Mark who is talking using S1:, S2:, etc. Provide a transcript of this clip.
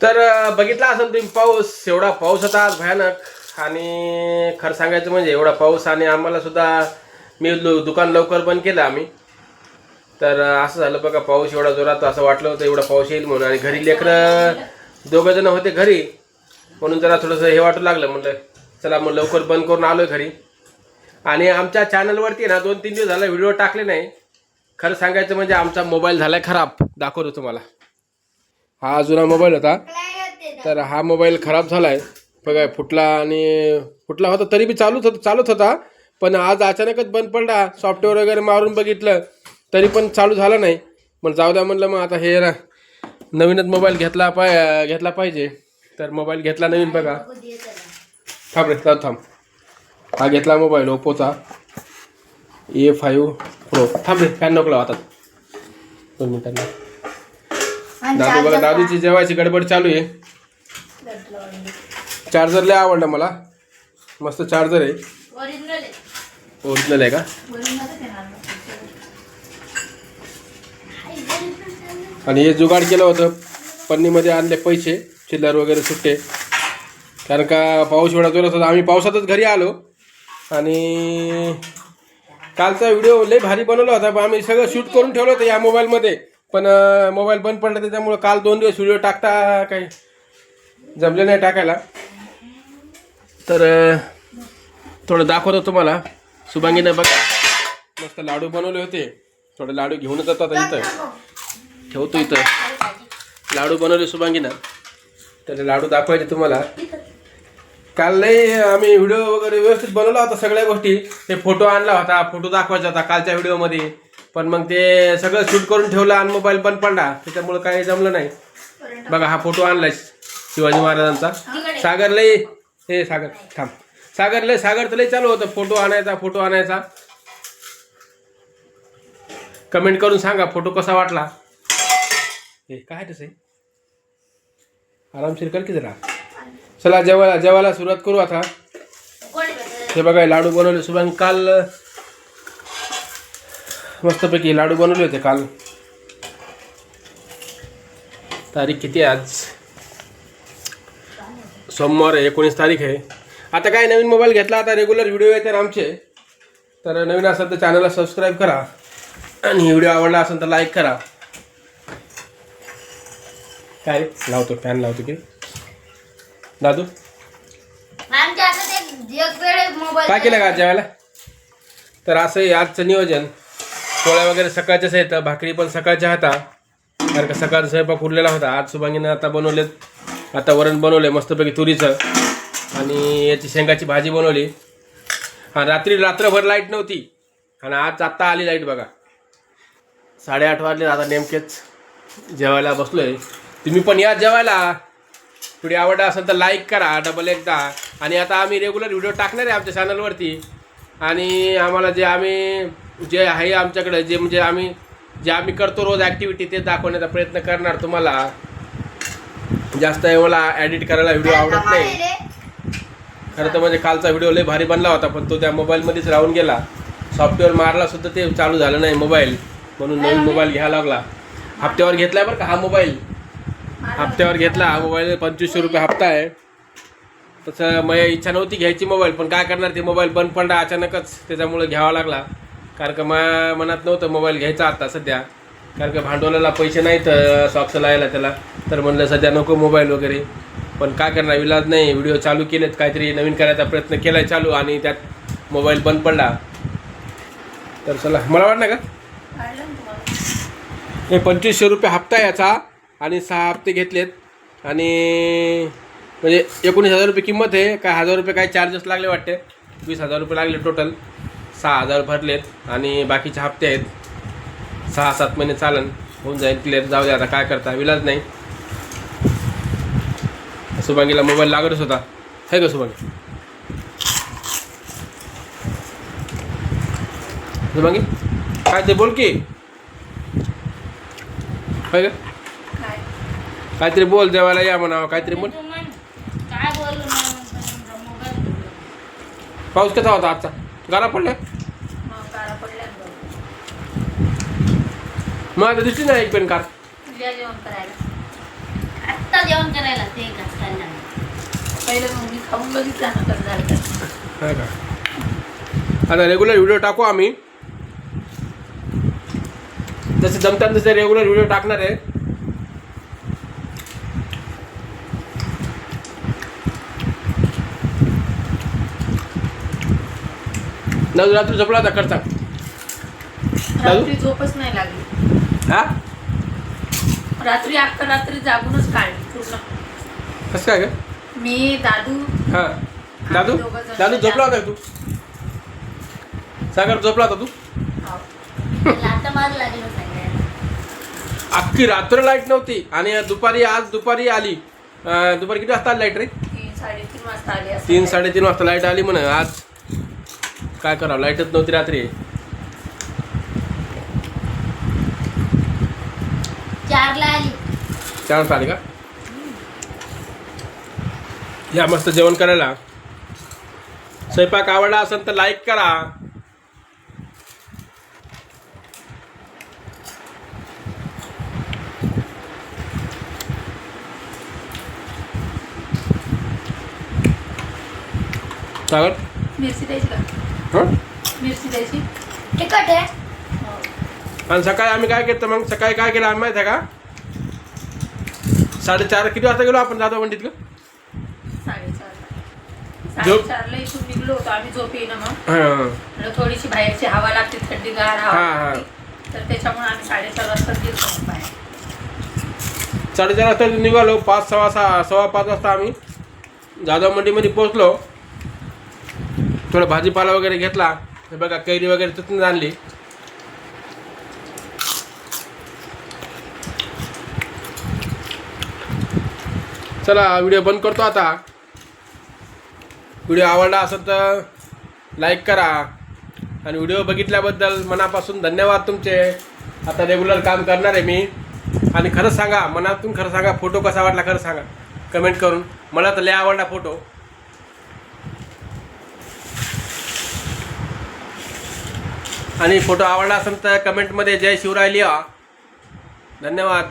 S1: तर बघितला असेल तुम्ही पाऊस, एवढा पाऊस होता आज भयानक. आणि खरं सांगायचं म्हणजे एवढा पाऊस, आणि आम्हाला सुद्धा दुकान लवकर बंद केलं आम्ही. तर असं झालं बघा, पाऊस एवढा जोरात, असं वाटलं होतं एवढा पाऊस येईल म्हणून. आणि घरी लेकरं दोघं जण होते घरी, म्हणून जरा थोडंसं हे वाटू लागलं. म्हटलं चला मग लवकर बंद करून आलोय घरी. आणि आमच्या चॅनलवरती ना 2-3 दिवस झाला व्हिडिओ टाकले नाही. खरं सांगायचं म्हणजे आमचा मोबाईल झालाय खराब. दाखवतो तुम्हाला. हा जुना मोबाईल होता, तर हा मोबाईल खराब झालाय बघा. फुटला होता तरी बी चालत होता. पण आज अचानकच बंद पडला. सॉफ्टवेअर वगैरे मारून बघितलं तरी पण चालू झालं नाही. मग जाऊ द्या म्हणलं, मग आता हे नवीनच मोबाईल घेतला पाहिजे. तर मोबाईल घेतला नवीन बघा. थांब रे थांब. हा घेतला मोबाईल ओप्पोचा A5 Pro. थांब रे, फॅन नको लावा आता 2 मिनिटांनी. दादू बघा, दादूची जेवायची गडबड चालू आहे. चार्जर लय आवडला मला, मस्त चार्जर आहे. ओरिजिनल आहे का? आणि हे जुगाड केलं होतं, पन्नीमध्ये आणले पैसे चिल्लर वगैरे सुट्टे. कारण का पाऊस एवढा जोरात होता, आम्ही पावसातच घरी आलो. आणि कालचा व्हिडिओ लय भारी बनवला होता, पण आम्ही सगळं शूट करून ठेवलं होतं या मोबाईलमध्ये. पण मोबाईल बंद पडला, त्याच्यामुळं काल 2 दिवस व्हिडिओ टाकता काही जमले नाही टाकायला. तर थोडं दाखवतो तुम्हाला. शुभांगीनं बघा मस्त लाडू बनवले होते. थोडे लाडू घेऊनच जातो आता, इथं ठेवतो. इथं लाडू बनवले शुभांगीनं, तर लाडू दाखवायचे तुम्हाला. काल लय आम्ही व्हिडिओ वगैरे व्यवस्थित बनवला होता सगळ्या गोष्टी. ते फोटो आणला होता, फोटो दाखवायचा होता कालच्या व्हिडिओमध्ये. पण मग ते सगळं शूट करून ठेवलं आणि मोबाईल बंद पडला, त्याच्यामुळे काही जमलं नाही. बघा हा फोटो आणलाय शिवाजी महाराजांचा. सागर लय हे सागर थांब. सागर तर लय चालू होतं फोटो आणायचा. कमेंट करून सांगा फोटो कसा वाटला. हे काय तसं आरामशीर कर की जरा. चला जेवायला सुरुवात करू आता. हे बघा लाडू बनवले शुभांगी काल, मस्तपैकी लाडू बनवले होते काल. तारीख किती आहे आज? सोमवार आहे, 19 तारीख आहे. आता काय नवीन मोबाईल घेतला, आता रेग्युलर व्हिडिओ येतात आमचे. तर नवीन असेल तर चॅनलला सबस्क्राईब करा, आणि व्हिडिओ आवडला असेल तर लाईक करा. काय लावतो, फॅन लावतो की दादू? काय केलं का जेवायला? तर असं आहे आजचं नियोजन. पोळ्या वगैरे सकाळच्याच येतं, भाकरी पण सकाळच्या होता. कारण का सकाळचा स्वयंपाक उरलेला होता. आज शुभांगीनं आता बनवलेत. आता वरण बनवले मस्तपैकी तुरीचं, आणि याची शेंगाची भाजी बनवली. हा रात्रभर लाईट नव्हती, आणि आज आत्ता आली लाईट बघा. 8:30 वाजले. आता नेमकेच जेवायला बसलोय. तुम्ही पण या जेवायला. व्हिडिओ आवडला असेल तर लाईक करा डबल एकदा. आणि आता आम्ही रेग्युलर व्हिडिओ टाकणार आहे आमच्या चॅनलवरती. आणि आम्हाला जे आहे आमच्याकडे, जे आम्ही करतो रोज ॲक्टिव्हिटी, ते दाखवण्याचा प्रयत्न करणार तुम्हाला. जास्त मला एडिट करायला व्हिडिओ आवडत नाही खरं तर. म्हणजे कालचा व्हिडिओ लय भारी बनला होता, पण तो त्या मोबाईलमध्येच राहून गेला. सॉफ्टवेअर मारला सुद्धा ते चालू झालं नाही मोबाईल, म्हणून नवीन मोबाईल घ्यायला लागला. हप्त्यावर घेतला बरं का हा मोबाईल. हप्त्यावर घेतला हा मोबाईल. 2500 रुपये हप्ता आहे. तसं माझी इच्छा नव्हती घ्यायची मोबाईल, पण काय करणार, ते मोबाईल बंद पडला अचानकच, त्याच्यामुळे घ्यावा लागला. कारण का माझ्या मनात नव्हतं मोबाईल घ्यायचा आता सध्या. कारण का भांडवलाला पैसे नाहीत सॉक्स लावायला त्याला. तर म्हणलं सध्या नको मोबाईल वगैरे. पण काय करणार, इलाज नाही. व्हिडिओ चालू केलेत, काहीतरी नवीन करायचा प्रयत्न केला चालू, आणि त्यात मोबाईल बंद पडला. तर चला, मला वाटलं का हे 2500 रुपये हप्ता याचा, आणि 6 हप्ते घेतलेत. आणि म्हणजे 19,000 रुपये किंमत आहे. काय 1,000 रुपये काय चार्जेस लागले वाटते. 20,000 रुपये लागले टोटल. 6,000 भरलेत, आणि बाकीचे हप्ते आहेत. 6-7 महिने चालन, होऊन जाईल क्लिअर. जाऊ द्या, आता काय करता, विलाज नाही. शुभांगीला मोबाईल लागतच होता, आहे का शुभांगी? शुभांगी काय ते बोल की, आहे का? काहीतरी बोल, जेवायला या म्हणावं, काहीतरी बोल. पाऊस कसा होता आजचा? गारा पडला? मग आता दिसली नाही एक पेन कार.
S2: मोठा जेवण करायला ते कसं काय नाही.
S3: पहिलं मग मी खाऊन बघितलं ना कसं झालं.
S1: हा का आता रेग्युलर व्हिडिओ टाकू आम्ही, जसे जमतात तसे रेग्युलर व्हिडिओ टाकणार आहे. दादू रात्री झोपला होता करता
S3: रात्री झोपच नाही लागली.
S1: हा
S3: रात्री अख्खा रात्री जागूनच काढली पूर्ण.
S1: कसं काय ग?
S3: मी दादू
S1: हा दादू दादू झोपला होता का तू? सागर झोपला होता तू?
S2: आता मार लागलं सगळ्यांना.
S1: अख्खी रात्र लाईट नव्हती आणि आज दुपारी आली. दुपारी किती वाजता आली लाईट रे?
S3: 3-3:30 वाजता आली असं.
S1: 3-3:30 वाजता लाईट आली म्हणे. आज काय करावं, लाईटच नव्हती रात्री.
S2: 4ला आली.
S1: 4 वाजता आली का? या मस्त जेवण करायला. स्वयंपाक आवडला असेल तर लाईक करा. सागर
S3: मिरची द्यायची का?
S1: हं?
S3: मिरची द्यायची.
S2: तिखट आहे.
S1: आणि सकाळी आम्ही काय केलं मग? सकाळी काय केलं आम्ही माहिती आहे का? 4:30 किती वाजता गेलो आपण जाधव मंडीत?
S3: 4:30ला इथून निघलो होतो आम्ही. झोप येईना मग.
S1: हां
S3: थोडीशी बाहेरची हवा लागते, थंडीगार हवा
S1: हा.
S3: लागते. तर त्याच्यामुळे आम्ही 4:30 वाजता गेलो बाहेर.
S1: 4:30 वाजता निघालो. 5-5 वाजता आम्ही जाधव मंडीमध्ये पोहोचलो. थोडा भाजीपाला वगैरे घेतला. हे बघा कैरी वगैरे तिथून आणली. चला व्हिडिओ बंद करतो आता. व्हिडिओ आवडला असेल तर लाईक करा आणि व्हिडिओ बघितल्याबद्दल मनापासून धन्यवाद तुमचे. आता रेग्युलर काम करणार आहे मी. आणि खरंच सांगा, मनातून खरं सांगा, फोटो कसा वाटला खरं सांगा कमेंट करून. मला तर लय आवडला फोटो. आणि फोटो आवडला असेल तर कमेंटमध्ये जय शिवराय लिहा. धन्यवाद.